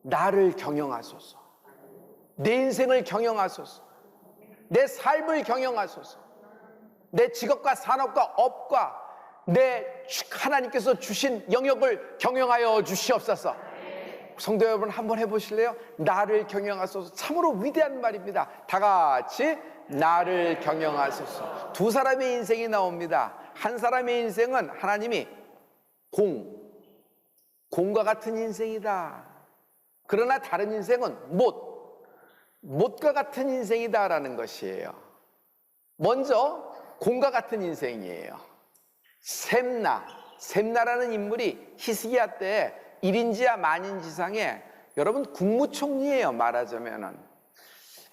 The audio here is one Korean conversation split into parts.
나를 경영하소서. 내 인생을 경영하소서. 내 삶을 경영하소서. 내 직업과 산업과 업과 내 하나님께서 주신 영역을 경영하여 주시옵소서. 성도 여러분, 한번 해보실래요? 나를 경영하소서. 참으로 위대한 말입니다. 다 같이 나를 경영하소서. 두 사람의 인생이 나옵니다. 한 사람의 인생은 하나님이 공과 같은 인생이다. 그러나 다른 인생은 못과 같은 인생이다라는 것이에요. 먼저 공과 같은 인생이에요. 셈나라는 인물이 히스기야 때 1인지하 만인지상에 여러분 국무총리예요. 말하자면은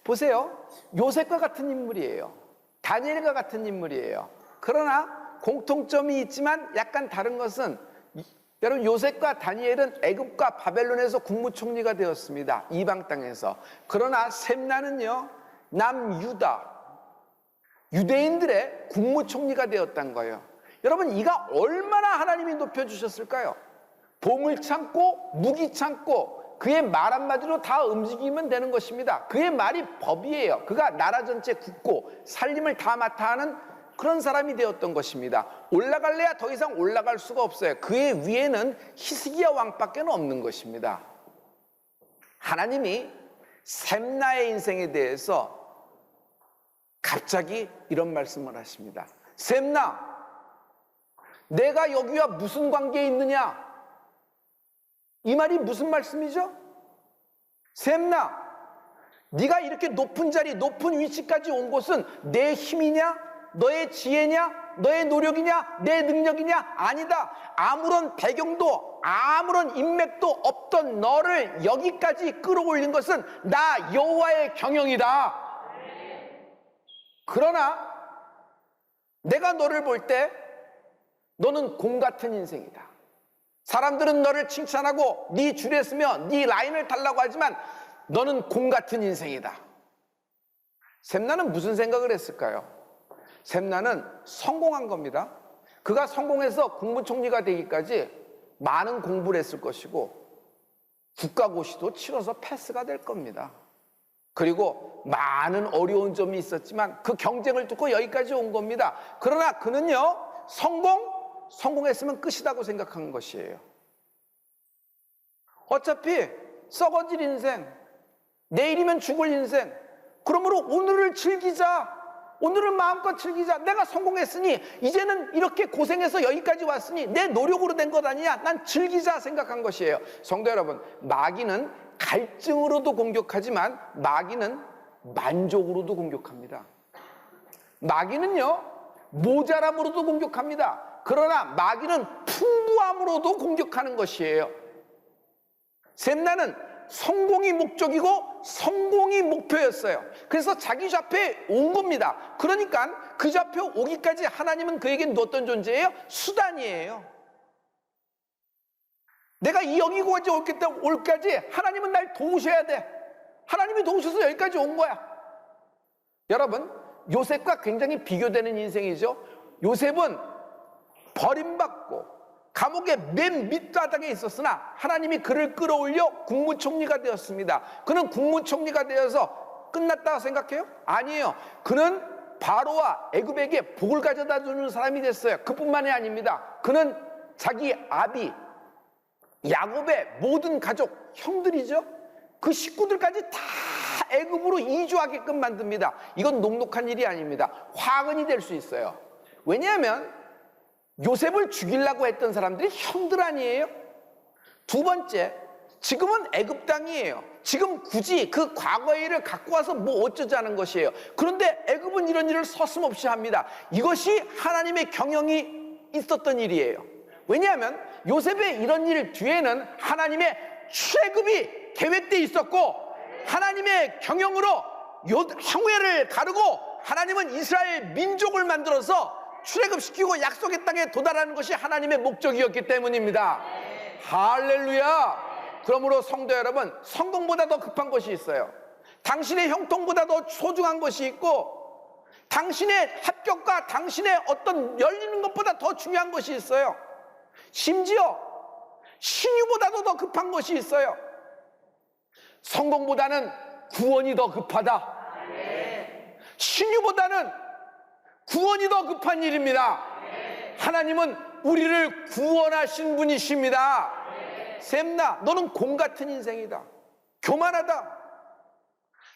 보세요. 요셉과 같은 인물이에요. 다니엘과 같은 인물이에요. 그러나 공통점이 있지만 약간 다른 것은 여러분 요셉과 다니엘은 애굽과 바벨론에서 국무총리가 되었습니다. 이방 땅에서. 그러나 셈나는요 남유다 유대인들의 국무총리가 되었던 거예요. 여러분 이가 얼마나 하나님이 높여주셨을까요? 보물 창고, 무기 창고, 그의 말 한마디로 다 움직이면 되는 것입니다. 그의 말이 법이에요. 그가 나라 전체 굳고 살림을 다 맡아 하는 그런 사람이 되었던 것입니다. 올라갈래야 더 이상 올라갈 수가 없어요. 그의 위에는 히스기야 왕밖에 없는 것입니다. 하나님이 셈나의 인생에 대해서 갑자기 이런 말씀을 하십니다. 셈나, 내가 여기와 무슨 관계에 있느냐? 이 말이 무슨 말씀이죠? 셈나, 네가 이렇게 높은 자리, 높은 위치까지 온 곳은 내 힘이냐? 너의 지혜냐? 너의 노력이냐? 내 능력이냐? 아니다. 아무런 배경도 아무런 인맥도 없던 너를 여기까지 끌어올린 것은 나 여호와의 경영이다. 그러나 내가 너를 볼 때 너는 공 같은 인생이다. 사람들은 너를 칭찬하고 네 줄에 서며 네 라인을 달라고 하지만 너는 공 같은 인생이다. 셈나는 무슨 생각을 했을까요? 셈나는 성공한 겁니다. 그가 성공해서 국무총리가 되기까지 많은 공부를 했을 것이고 국가고시도 치러서 패스가 될 겁니다. 그리고 많은 어려운 점이 있었지만 그 경쟁을 뚫고 여기까지 온 겁니다. 그러나 그는요 성공했으면 끝이라고 생각한 것이에요. 어차피 썩어질 인생, 내일이면 죽을 인생, 그러므로 오늘을 즐기자. 오늘은 마음껏 즐기자. 내가 성공했으니 이제는 이렇게 고생해서 여기까지 왔으니 내 노력으로 된 것 아니냐. 난 즐기자 생각한 것이에요. 성도 여러분, 마귀는 갈증으로도 공격하지만 마귀는 만족으로도 공격합니다. 마귀는요 모자람으로도 공격합니다. 그러나 마귀는 풍부함으로도 공격하는 것이에요. 셈나는 성공이 목적이고 성공이 목표였어요. 그래서 자기 좌표에 온 겁니다. 그러니까 그 좌표 오기까지 하나님은 그에게 어떤 존재예요? 수단이에요. 내가 이 여기까지 올까지 하나님은 날 도우셔야 돼. 하나님이 도우셔서 여기까지 온 거야. 여러분, 요셉과 굉장히 비교되는 인생이죠. 요셉은 버림받고 감옥의 맨 밑바닥에 있었으나 하나님이 그를 끌어올려 국무총리가 되었습니다. 그는 국무총리가 되어서 끝났다고 생각해요? 아니에요. 그는 바로와 애굽에게 복을 가져다 주는 사람이 됐어요. 그뿐만이 아닙니다. 그는 자기 아비 야곱의 모든 가족, 형들이죠. 그 식구들까지 다 애굽으로 이주하게끔 만듭니다. 이건 녹록한 일이 아닙니다. 화근이 될 수 있어요. 왜냐하면 요셉을 죽이려고 했던 사람들이 형들 아니에요? 두 번째, 지금은 애굽 땅이에요. 지금 굳이 그 과거의 일을 갖고 와서 뭐 어쩌자는 것이에요. 그런데 애굽은 이런 일을 서슴없이 합니다. 이것이 하나님의 경영이 있었던 일이에요. 왜냐하면 요셉의 이런 일 뒤에는 하나님의 출애굽이 계획되어 있었고 하나님의 경영으로 형회를 가르고 하나님은 이스라엘 민족을 만들어서 출애굽시키고 약속의 땅에 도달하는 것이 하나님의 목적이었기 때문입니다. 할렐루야. 그러므로 성도 여러분, 성공보다 더 급한 것이 있어요. 당신의 형통보다 더 소중한 것이 있고 당신의 합격과 당신의 어떤 열리는 것보다 더 중요한 것이 있어요. 심지어 신유보다도 더 급한 것이 있어요. 성공보다는 구원이 더 급하다. 신유보다는 구원이 더 급한 일입니다. 하나님은 우리를 구원하신 분이십니다. 샘나, 너는 공 같은 인생이다. 교만하다.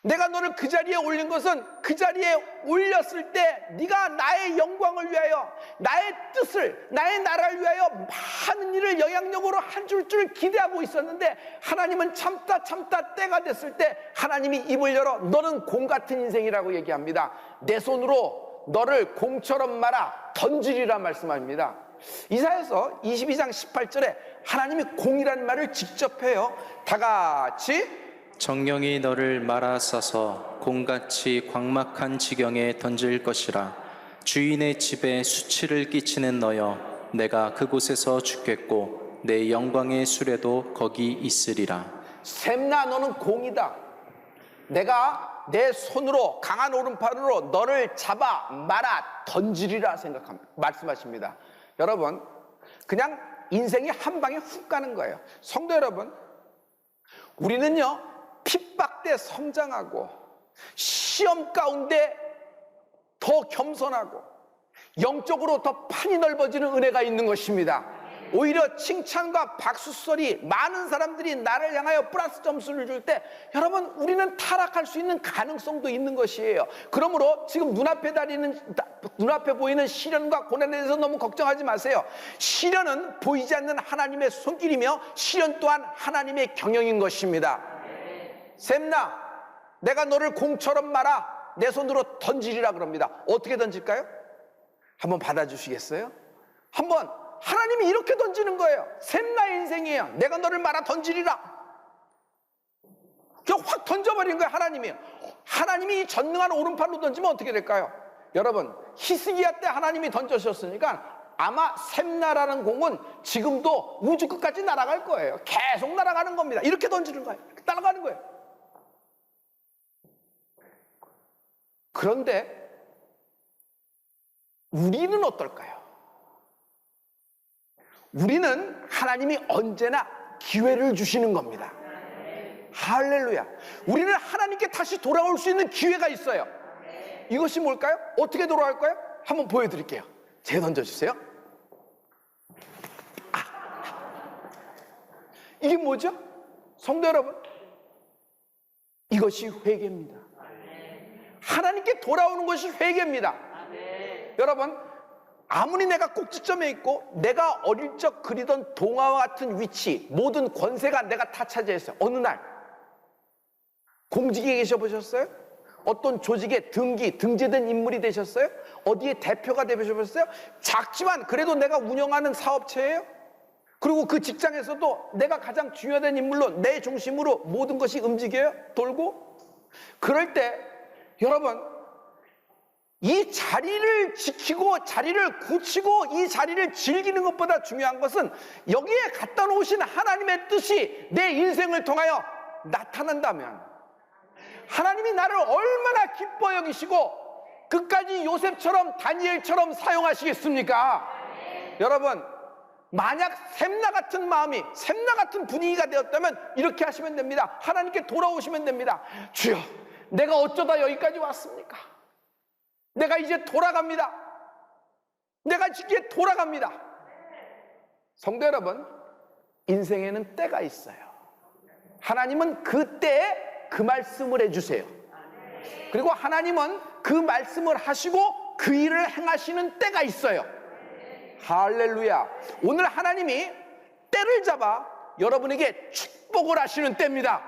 내가 너를 그 자리에 올린 것은 그 자리에 올렸을 때 네가 나의 영광을 위하여, 나의 뜻을, 나의 나라를 위하여 많은 일을 영향력으로 한 줄 기대하고 있었는데, 하나님은 참다 때가 됐을 때 하나님이 입을 열어 너는 공 같은 인생이라고 얘기합니다. 내 손으로 너를 공처럼 말아 던지리라 말씀합니다. 이사야서 22장 18절에 하나님이 공이라는 말을 직접 해요. 다 같이. 정령이 너를 말아 싸서 공같이 광막한 지경에 던질 것이라. 주인의 집에 수치를 끼치는 너여, 내가 그곳에서 죽겠고 내 영광의 수레도 거기 있으리라. 샘나, 너는 공이다. 내가 내 손으로, 강한 오른팔로 너를 잡아 말아 던지리라 말씀하십니다. 여러분, 그냥 인생이 한 방에 훅 가는 거예요. 성도 여러분, 우리는요 핍박때 성장하고 시험 가운데 더 겸손하고 영적으로 더 판이 넓어지는 은혜가 있는 것입니다. 오히려 칭찬과 박수 소리, 많은 사람들이 나를 향하여 플러스 점수를 줄 때 여러분, 우리는 타락할 수 있는 가능성도 있는 것이에요. 그러므로 지금 눈앞에 보이는 시련과 고난에 대해서 너무 걱정하지 마세요. 시련은 보이지 않는 하나님의 손길이며 시련 또한 하나님의 경영인 것입니다. 샘나, 내가 너를 공처럼 말아 내 손으로 던지리라 그럽니다. 어떻게 던질까요? 한번 받아주시겠어요? 한번. 하나님이 이렇게 던지는 거예요. 샘나의 인생이에요. 내가 너를 말아 던지리라. 그냥 확 던져버린 거예요. 하나님이 전능한 오른팔로 던지면 어떻게 될까요? 여러분, 히스기야 때 하나님이 던져주셨으니까 아마 샘나라는 공은 지금도 우주 끝까지 날아갈 거예요. 계속 날아가는 겁니다. 이렇게 던지는 거예요. 이렇게 날아가는 거예요. 그런데 우리는 어떨까요? 우리는 하나님이 언제나 기회를 주시는 겁니다. 할렐루야. 우리는 하나님께 다시 돌아올 수 있는 기회가 있어요. 이것이 뭘까요? 어떻게 돌아갈까요? 한번 보여드릴게요. 제 던져주세요. 이게 뭐죠? 성도 여러분, 이것이 회개입니다. 하나님께 돌아오는 것이 회개입니다. 여러분, 아무리 내가 꼭지점에 있고 내가 어릴 적 그리던 동화와 같은 위치, 모든 권세가 내가 다 차지했어요. 어느 날 공직에 계셔보셨어요? 어떤 조직의 등재된 인물이 되셨어요? 어디에 대표가 되셔보셨어요? 작지만 그래도 내가 운영하는 사업체예요. 그리고 그 직장에서도 내가 가장 중요한 인물로, 내 중심으로 모든 것이 움직여요. 돌고. 그럴 때 여러분, 이 자리를 지키고 자리를 굳히고 이 자리를 즐기는 것보다 중요한 것은 여기에 갖다 놓으신 하나님의 뜻이 내 인생을 통하여 나타난다면, 하나님이 나를 얼마나 기뻐 여기시고 끝까지 요셉처럼 다니엘처럼 사용하시겠습니까? 여러분, 만약 샘나 같은 마음이, 샘나 같은 분위기가 되었다면 이렇게 하시면 됩니다. 하나님께 돌아오시면 됩니다. 주여, 내가 어쩌다 여기까지 왔습니까? 내가 이제 돌아갑니다. 내가 이제 돌아갑니다. 성도 여러분, 인생에는 때가 있어요. 하나님은 그 때에 그 말씀을 해주세요. 그리고 하나님은 그 말씀을 하시고 그 일을 행하시는 때가 있어요. 할렐루야. 오늘 하나님이 때를 잡아 여러분에게 축복을 하시는 때입니다.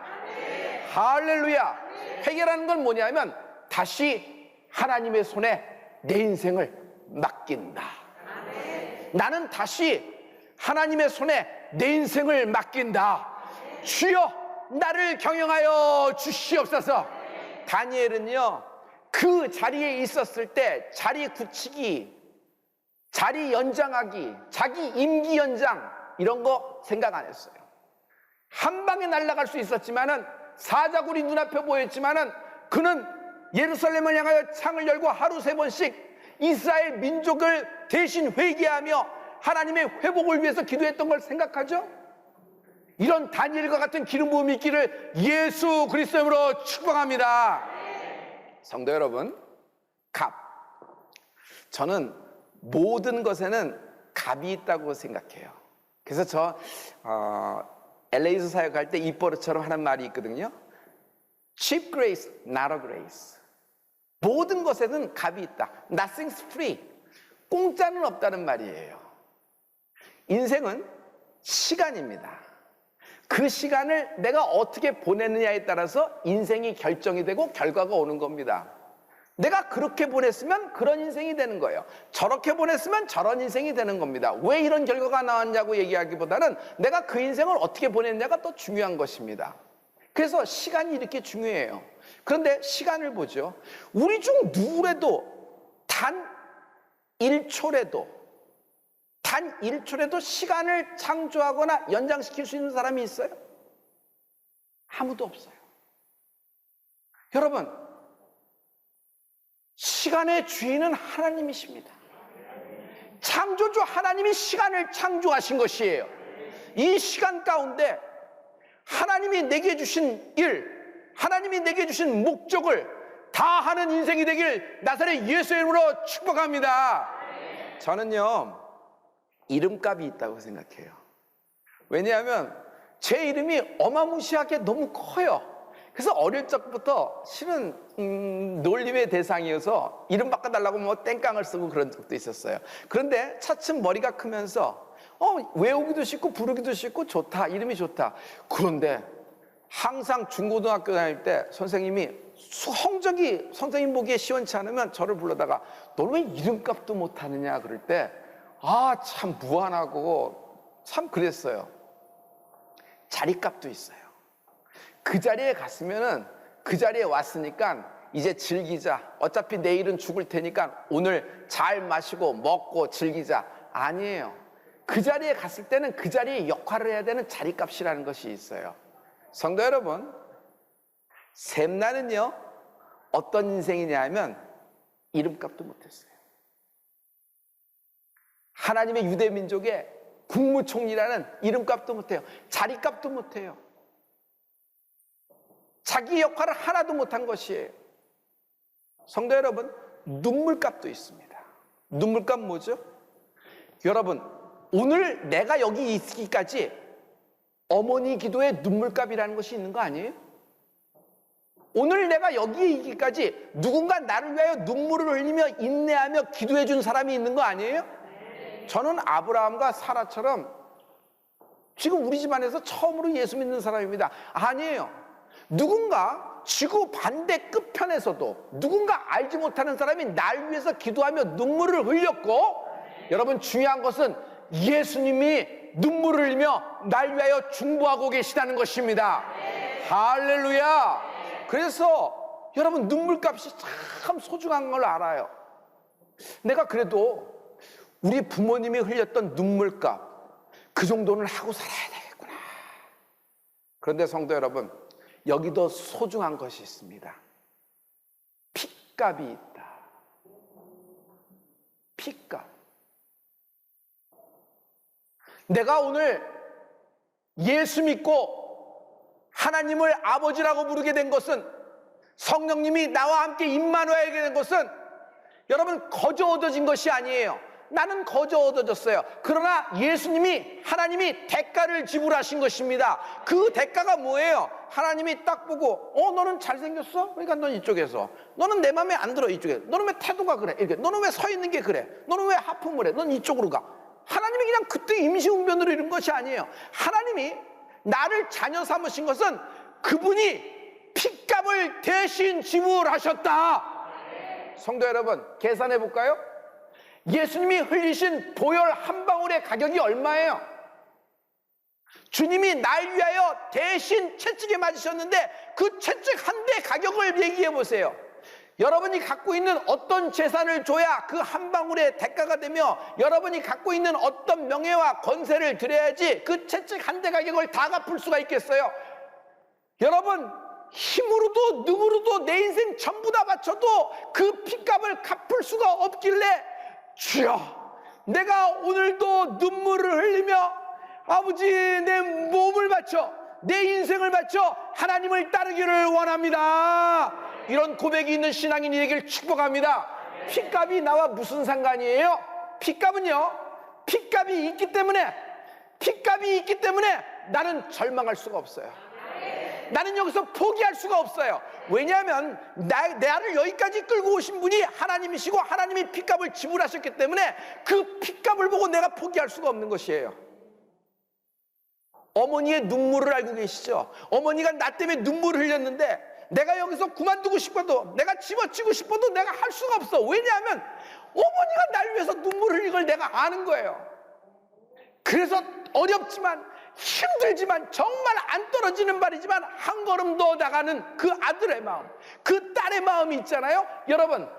할렐루야. 회개라는 건 뭐냐면 다시 하나님의 손에 내 인생을 맡긴다. 나는 다시 하나님의 손에 내 인생을 맡긴다. 주여, 나를 경영하여 주시옵소서. 다니엘은요, 그 자리에 있었을 때 자리 굳히기, 자리 연장하기, 자기 임기 연장, 이런 거 생각 안 했어요. 한 방에 날아갈 수 있었지만은, 사자굴이 눈앞에 보였지만은 그는 예루살렘을 향하여 창을 열고 하루 3번씩 이스라엘 민족을 대신 회개하며 하나님의 회복을 위해서 기도했던 걸 생각하죠? 이런 다니엘과 같은 기름 부음이 있기를 예수 그리스도의 이름으로 축복합니다. 성도 여러분, 갑. 저는 모든 것에는 갑이 있다고 생각해요. 그래서 저 LA에서 사역할 때 입버릇처럼 하는 말이 있거든요. Cheap grace, not a grace. 모든 것에는 갑이 있다. Nothing's free. 공짜는 없다는 말이에요. 인생은 시간입니다. 그 시간을 내가 어떻게 보내느냐에 따라서 인생이 결정이 되고 결과가 오는 겁니다. 내가 그렇게 보냈으면 그런 인생이 되는 거예요. 저렇게 보냈으면 저런 인생이 되는 겁니다. 왜 이런 결과가 나왔냐고 얘기하기보다는 내가 그 인생을 어떻게 보냈냐가 더 중요한 것입니다. 그래서 시간이 이렇게 중요해요. 그런데 시간을 보죠. 우리 중 누구라도 단 1초라도 시간을 창조하거나 연장시킬 수 있는 사람이 있어요? 아무도 없어요. 여러분, 시간의 주인은 하나님이십니다. 창조주 하나님이 시간을 창조하신 것이에요. 이 시간 가운데 하나님이 내게 주신 일, 하나님이 내게 주신 목적을 다 하는 인생이 되길 나사렛 예수의 이름으로 축복합니다. 저는요, 이름값이 있다고 생각해요. 왜냐하면 제 이름이 어마무시하게 너무 커요. 그래서 어릴 적부터 실은 놀림의 대상이어서 이름 바꿔달라고 뭐 땡깡을 쓰고 그런 적도 있었어요. 그런데 차츰 머리가 크면서 외우기도 쉽고 부르기도 쉽고 좋다, 이름이 좋다. 그런데 항상 중고등학교 다닐 때 선생님이 성적이 선생님 보기에 시원치 않으면 저를 불러다가 너는 왜 이름값도 못하느냐 그럴 때 참 무안하고 참 그랬어요. 자리값도 있어요. 그 자리에 갔으면은 그 자리에 왔으니까 이제 즐기자. 어차피 내일은 죽을 테니까 오늘 잘 마시고 먹고 즐기자. 아니에요. 그 자리에 갔을 때는 그 자리에 역할을 해야 되는 자리값이라는 것이 있어요. 성도 여러분, 샘나는요 어떤 인생이냐 하면 이름값도 못했어요. 하나님의 유대 민족의 국무총리라는 이름값도 못해요. 자리값도 못해요. 자기 역할을 하나도 못한 것이에요. 성도 여러분, 눈물값도 있습니다. 눈물값 뭐죠? 여러분, 오늘 내가 여기 있기까지 어머니 기도에 눈물값이라는 것이 있는 거 아니에요? 오늘 내가 여기에 있기까지 누군가 나를 위하여 눈물을 흘리며 인내하며 기도해 준 사람이 있는 거 아니에요? 저는 아브라함과 사라처럼 지금 우리 집안에서 처음으로 예수 믿는 사람입니다. 아니에요. 누군가 지구 반대 끝편에서도 누군가 알지 못하는 사람이 날 위해서 기도하며 눈물을 흘렸고, 여러분 중요한 것은 예수님이 눈물을 흘리며 날 위하여 중보하고 계시다는 것입니다. 할렐루야. 그래서 여러분 눈물값이 참 소중한 걸 알아요. 내가 그래도 우리 부모님이 흘렸던 눈물값 그 정도는 하고 살아야 되겠구나. 그런데 성도 여러분, 여기도 소중한 것이 있습니다. 핏값이 있다. 핏값. 내가 오늘 예수 믿고 하나님을 아버지라고 부르게 된 것은, 성령님이 나와 함께 임마누엘에게 된 것은 여러분 거저 얻어진 것이 아니에요. 나는 거저 얻어졌어요. 그러나 예수님이, 하나님이 대가를 지불하신 것입니다. 그 대가가 뭐예요? 하나님이 딱 보고 너는 잘생겼어? 그러니까 넌 이쪽에서. 너는 내 맘에 안 들어, 이쪽에. 너는 왜 태도가 그래? 이렇게. 너는 왜 서 있는 게 그래? 너는 왜 하품을 해? 넌 이쪽으로 가. 하나님이 그냥 그때 임시응변으로 이런 것이 아니에요. 하나님이 나를 자녀 삼으신 것은 그분이 핏값을 대신 지불하셨다. 성도 여러분, 계산해 볼까요? 예수님이 흘리신 보혈 한 방울의 가격이 얼마예요? 주님이 날 위하여 대신 채찍에 맞으셨는데 그 채찍 한 대 가격을 얘기해 보세요. 여러분이 갖고 있는 어떤 재산을 줘야 그 한 방울의 대가가 되며, 여러분이 갖고 있는 어떤 명예와 권세를 드려야지 그 채찍 한 대 가격을 다 갚을 수가 있겠어요? 여러분, 힘으로도 능으로도 내 인생 전부 다 바쳐도 그 핏값을 갚을 수가 없길래, 주여, 내가 오늘도 눈물을 흘리며 아버지, 내 몸을 바쳐, 내 인생을 바쳐 하나님을 따르기를 원합니다. 이런 고백이 있는 신앙인이 되길 축복합니다. 핏값이 나와 무슨 상관이에요? 핏값은요, 핏값이 있기 때문에 나는 절망할 수가 없어요. 나는 여기서 포기할 수가 없어요. 왜냐하면 나를 여기까지 끌고 오신 분이 하나님이시고 하나님이 핏값을 지불하셨기 때문에 그 핏값을 보고 내가 포기할 수가 없는 것이에요. 어머니의 눈물을 알고 계시죠? 어머니가 나 때문에 눈물을 흘렸는데 내가 여기서 그만두고 싶어도, 내가 집어치고 싶어도 내가 할 수가 없어. 왜냐하면 어머니가 날 위해서 눈물을 흘린 걸 내가 아는 거예요. 그래서 어렵지만, 힘들지만, 정말 안 떨어지는 말이지만 한 걸음 더 나가는 그 아들의 마음, 그 딸의 마음이 있잖아요. 여러분,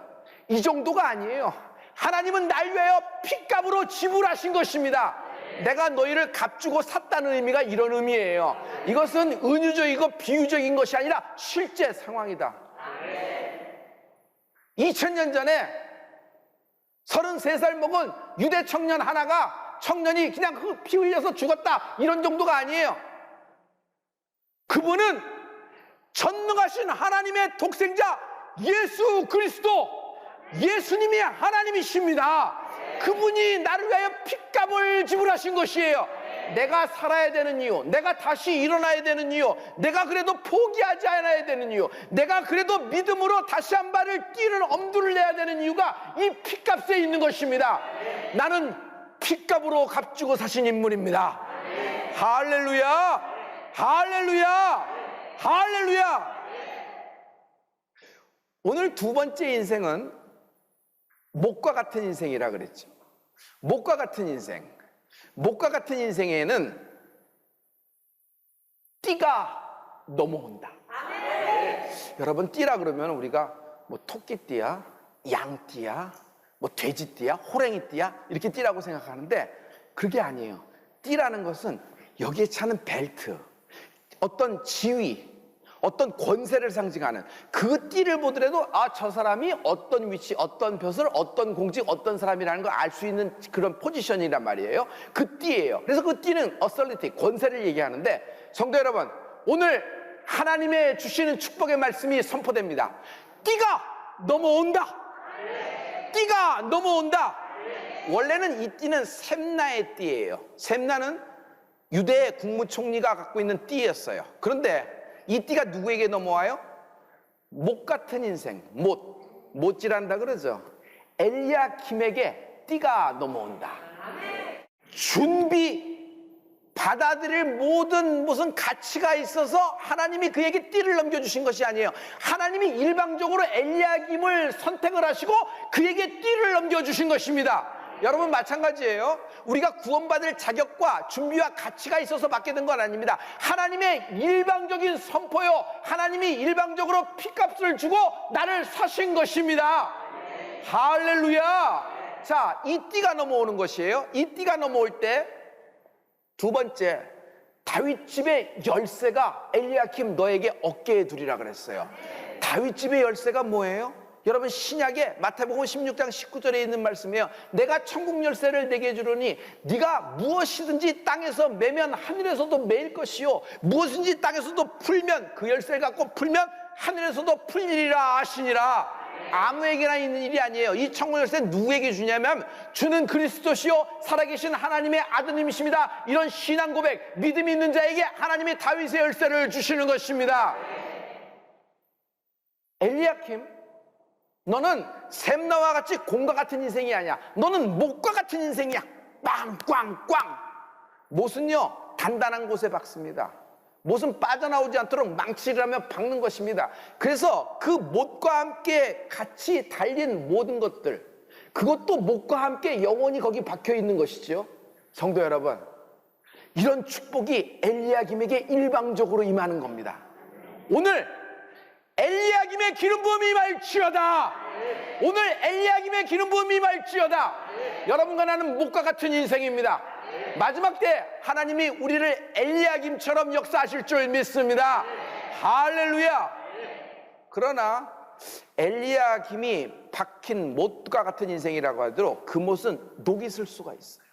이 정도가 아니에요. 하나님은 날 위하여 핏값으로 지불하신 것입니다. 내가 너희를 값주고 샀다는 의미가 이런 의미예요. 이것은 은유적이고 비유적인 것이 아니라 실제 상황이다. 2000년 전에 33살 먹은 유대 청년 하나가, 청년이 그냥 피 흘려서 죽었다, 이런 정도가 아니에요. 그분은 전능하신 하나님의 독생자 예수 그리스도, 예수님이 하나님이십니다. 그분이 나를 위하여 핏값을 지불하신 것이에요. 내가 살아야 되는 이유, 내가 다시 일어나야 되는 이유, 내가 그래도 포기하지 않아야 되는 이유, 내가 그래도 믿음으로 다시 한 발을 뛰는 엄두를 내야 되는 이유가 이 핏값에 있는 것입니다. 나는 핏값으로 값주고 사신 인물입니다. 할렐루야, 할렐루야, 할렐루야. 오늘 두 번째 인생은 목과 같은 인생이라 그랬죠. 목과 같은 인생. 목과 같은 인생에는 띠가 넘어온다. 여러분, 띠라 그러면 우리가 뭐 토끼띠야, 양띠야, 뭐 돼지띠야, 호랭이띠야, 이렇게 띠라고 생각하는데 그게 아니에요. 띠라는 것은 여기에 차는 벨트, 어떤 지위, 어떤 권세를 상징하는 그 띠를 보더라도 저 사람이 어떤 위치, 어떤 벼슬, 어떤 공직, 어떤 사람이라는 걸 알 수 있는 그런 포지션이란 말이에요. 그 띠예요. 그래서 그 띠는 authority, 권세를 얘기하는데, 성도 여러분, 오늘 하나님의 주시는 축복의 말씀이 선포됩니다. 띠가 넘어온다. 띠가 넘어온다. 원래는 이 띠는 셈나의 띠예요. 셈나는 유대 국무총리가 갖고 있는 띠였어요. 그런데 이 띠가 누구에게 넘어와요? 못 같은 인생, 못질한다 그러죠. 엘리야킴에게 띠가 넘어온다. 받아들일 모든 무슨 가치가 있어서 하나님이 그에게 띠를 넘겨주신 것이 아니에요. 하나님이 일방적으로 엘리야김을 선택을 하시고 그에게 띠를 넘겨주신 것입니다. 여러분, 마찬가지예요. 우리가 구원받을 자격과 준비와 가치가 있어서 받게 된 건 아닙니다. 하나님의 일방적인 선포요, 하나님이 일방적으로 핏값을 주고 나를 사신 것입니다. 할렐루야. 자, 이 띠가 넘어오는 것이에요. 이 띠가 넘어올 때 두 번째, 다윗집의 열쇠가 엘리야킴 너에게 어깨에 두리라 그랬어요. 다윗집의 열쇠가 뭐예요? 여러분, 신약에 마태복음 16장 19절에 있는 말씀이에요. 내가 천국 열쇠를 내게 주노니 네가 무엇이든지 땅에서 매면 하늘에서도 매일 것이요, 무엇인지 땅에서도 풀면, 그 열쇠를 갖고 풀면 하늘에서도 풀리리라 하시니라. 아무에게나 있는 일이 아니에요. 이 천국 열쇠 누구에게 주냐면 주는 그리스도시요 살아계신 하나님의 아드님이십니다. 이런 신앙 고백, 믿음이 있는 자에게 하나님이 다윗의 열쇠를 주시는 것입니다. 엘리야킴, 너는 셈나와 같이 곰과 같은 인생이 아니야. 너는 목과 같은 인생이야. 꽝꽝꽝. 못은요 단단한 곳에 박습니다. 못은 빠져나오지 않도록 망치를 하며 박는 것입니다. 그래서 그 못과 함께 같이 달린 모든 것들, 그것도 못과 함께 영원히 거기 박혀 있는 것이죠. 성도 여러분, 이런 축복이 엘리야김에게 일방적으로 임하는 겁니다. 오늘 엘리야김의 기름 부음이 임할지어다. 오늘 엘리야김의 기름 부음이 임할지어다. 여러분과 나는 목과 같은 인생입니다. 마지막 때 하나님이 우리를 엘리야김처럼 역사하실 줄 믿습니다. 할렐루야. 그러나 엘리야김이 박힌 못과 같은 인생이라고 하더라도 그 못은 녹이 슬 수가 있어요.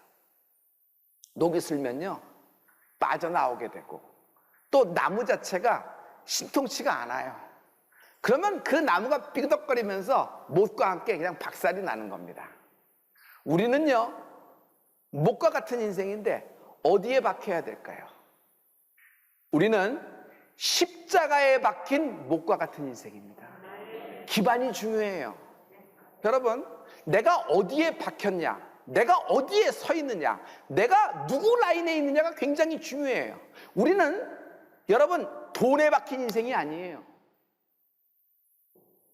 녹이 슬면요 빠져나오게 되고 또 나무 자체가 신통치가 않아요. 그러면 그 나무가 삐그덕거리면서 못과 함께 그냥 박살이 나는 겁니다. 우리는요, 못과 같은 인생인데 어디에 박혀야 될까요? 우리는 십자가에 박힌 못과 같은 인생입니다. 기반이 중요해요. 여러분, 내가 어디에 박혔냐, 내가 어디에 서 있느냐, 내가 누구 라인에 있느냐가 굉장히 중요해요. 우리는 여러분 돈에 박힌 인생이 아니에요.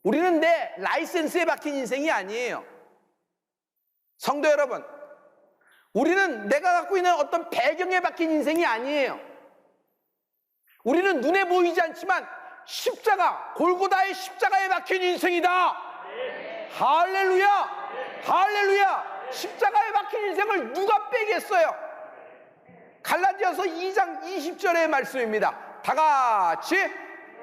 우리는 내 라이센스에 박힌 인생이 아니에요. 성도 여러분, 우리는 내가 갖고 있는 어떤 배경에 박힌 인생이 아니에요. 우리는 눈에 보이지 않지만 십자가, 골고다의 십자가에 박힌 인생이다. 할렐루야! 할렐루야! 십자가에 박힌 인생을 누가 빼겠어요? 갈라디아서 2장 20절의 말씀입니다. 다 같이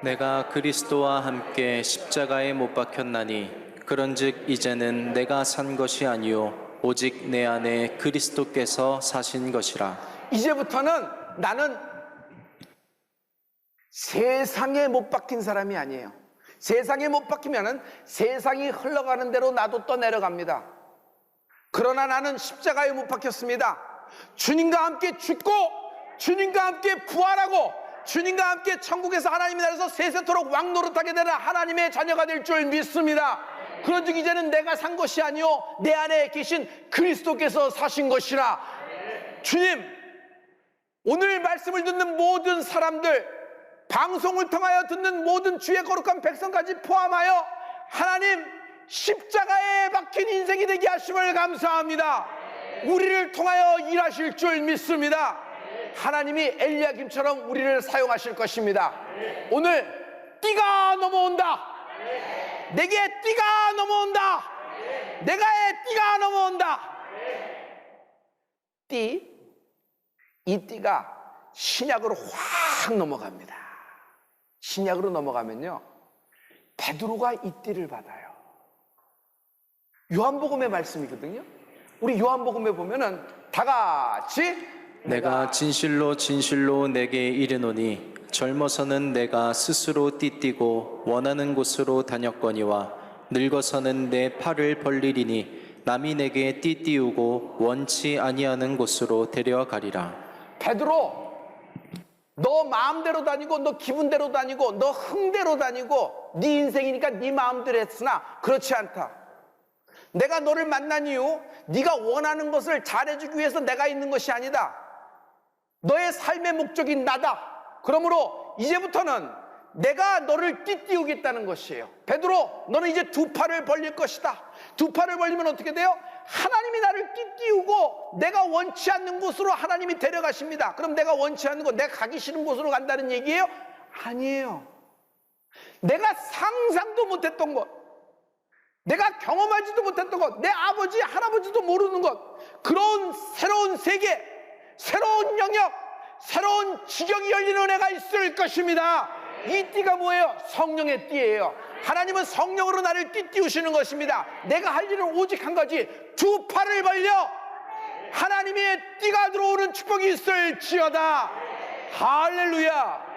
내가 그리스도와 함께 십자가에 못 박혔나니 그런즉 이제는 내가 산 것이 아니요 오직 내 안에 그리스도께서 사신 것이라. 이제부터는 나는 세상에 못 박힌 사람이 아니에요. 세상에 못 박히면은 세상이 흘러가는 대로 나도 떠내려갑니다. 그러나 나는 십자가에 못 박혔습니다. 주님과 함께 죽고 주님과 함께 부활하고 주님과 함께 천국에서 하나님의 나라에서 세세토록 왕노릇하게 되는 하나님의 자녀가 될 줄 믿습니다. 그런즉 이제는 내가 산 것이 아니요 내 안에 계신 그리스도께서 사신 것이라. 주님, 오늘 말씀을 듣는 모든 사람들, 방송을 통하여 듣는 모든 주의 거룩한 백성까지 포함하여 하나님 십자가에 박힌 인생이 되게 하심을 감사합니다. 우리를 통하여 일하실 줄 믿습니다. 하나님이 엘리야김처럼 우리를 사용하실 것입니다. 오늘 띠가 넘어온다. 내게 띠가 넘어온다. 내가의 띠가 넘어온다. 띠, 이 띠가 신약으로 확 넘어갑니다. 신약으로 넘어가면요, 베드로가 이 띠를 받아요. 요한복음의 말씀이거든요. 우리 요한복음에 보면은 다 같이 내가 진실로 진실로 내게 이르노니 젊어서는 내가 스스로 띠띠고 원하는 곳으로 다녔거니와 늙어서는 내 팔을 벌리리니 남이 내게 띠띠우고 원치 아니하는 곳으로 데려가리라. 베드로, 너 마음대로 다니고 너 기분대로 다니고 너 흥대로 다니고 네 인생이니까 네 마음대로 했으나 그렇지 않다. 내가 너를 만난 이유, 네가 원하는 것을 잘해주기 위해서 내가 있는 것이 아니다. 너의 삶의 목적이 나다. 그러므로 이제부터는 내가 너를 띠띠우겠다는 것이에요. 베드로, 너는 이제 두 팔을 벌릴 것이다. 두 팔을 벌리면 어떻게 돼요? 하나님이 나를 띠띠우고 내가 원치 않는 곳으로 하나님이 데려가십니다. 그럼 내가 원치 않는 곳, 내가 가기 싫은 곳으로 간다는 얘기예요? 아니에요. 내가 상상도 못했던 곳, 내가 경험하지도 못했던 것, 내 아버지, 할아버지도 모르는 것, 그런 새로운 세계, 새로운 영역, 새로운 지경이 열리는 은혜가 있을 것입니다. 이 띠가 뭐예요? 성령의 띠예요. 하나님은 성령으로 나를 띠띠우시는 것입니다. 내가 할 일은 오직 한 가지, 두 팔을 벌려 하나님의 띠가 들어오는 축복이 있을지어다. 할렐루야.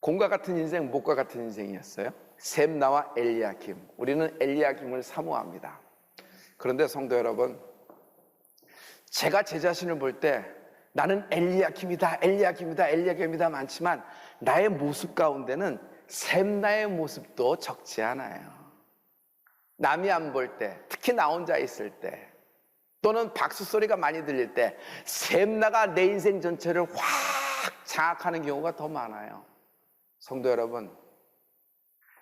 곰과 같은 인생, 목과 같은 인생이었어요. 셈나와 엘리야김. 우리는 엘리야김을 사모합니다. 그런데 성도 여러분, 제가 제 자신을 볼 때 나는 엘리야김이다, 엘리야김이다, 엘리야김이다 많지만 나의 모습 가운데는 셈나의 모습도 적지 않아요. 남이 안 볼 때, 특히 나 혼자 있을 때, 또는 박수 소리가 많이 들릴 때 셈나가 내 인생 전체를 확 장악하는 경우가 더 많아요. 성도 여러분,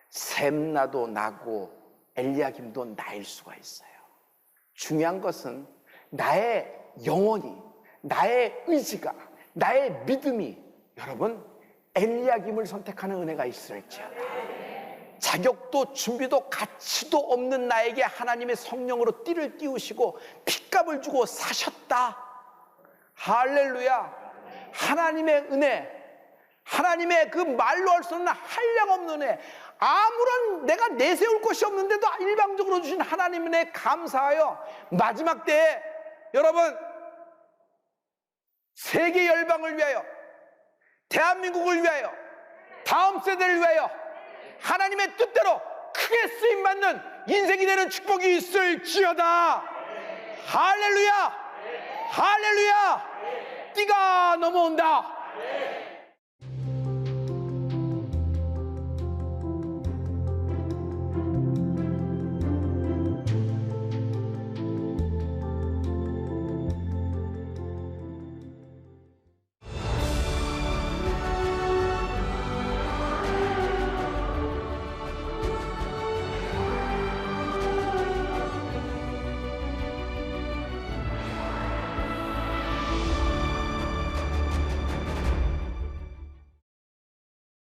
셈나도 나고 엘리야김도 나일 수가 있어요. 중요한 것은 나의 영혼이, 나의 의지가, 나의 믿음이 여러분 엘리야김을 선택하는 은혜가 있을지어다. 자격도 준비도 가치도 없는 나에게 하나님의 성령으로 띠를 띄우시고 핏값을 주고 사셨다. 할렐루야. 하나님의 은혜, 하나님의 그 말로 할 수 없는 한량없는 은혜, 아무런 내가 내세울 것이 없는데도 일방적으로 주신 하나님의 은혜에 감사하여 마지막 때에 여러분 세계 열방을 위하여, 대한민국을 위하여, 다음 세대를 위하여 하나님의 뜻대로 크게 쓰임받는 인생이 되는 축복이 있을지어다. 할렐루야! 할렐루야! 띠가 넘어온다.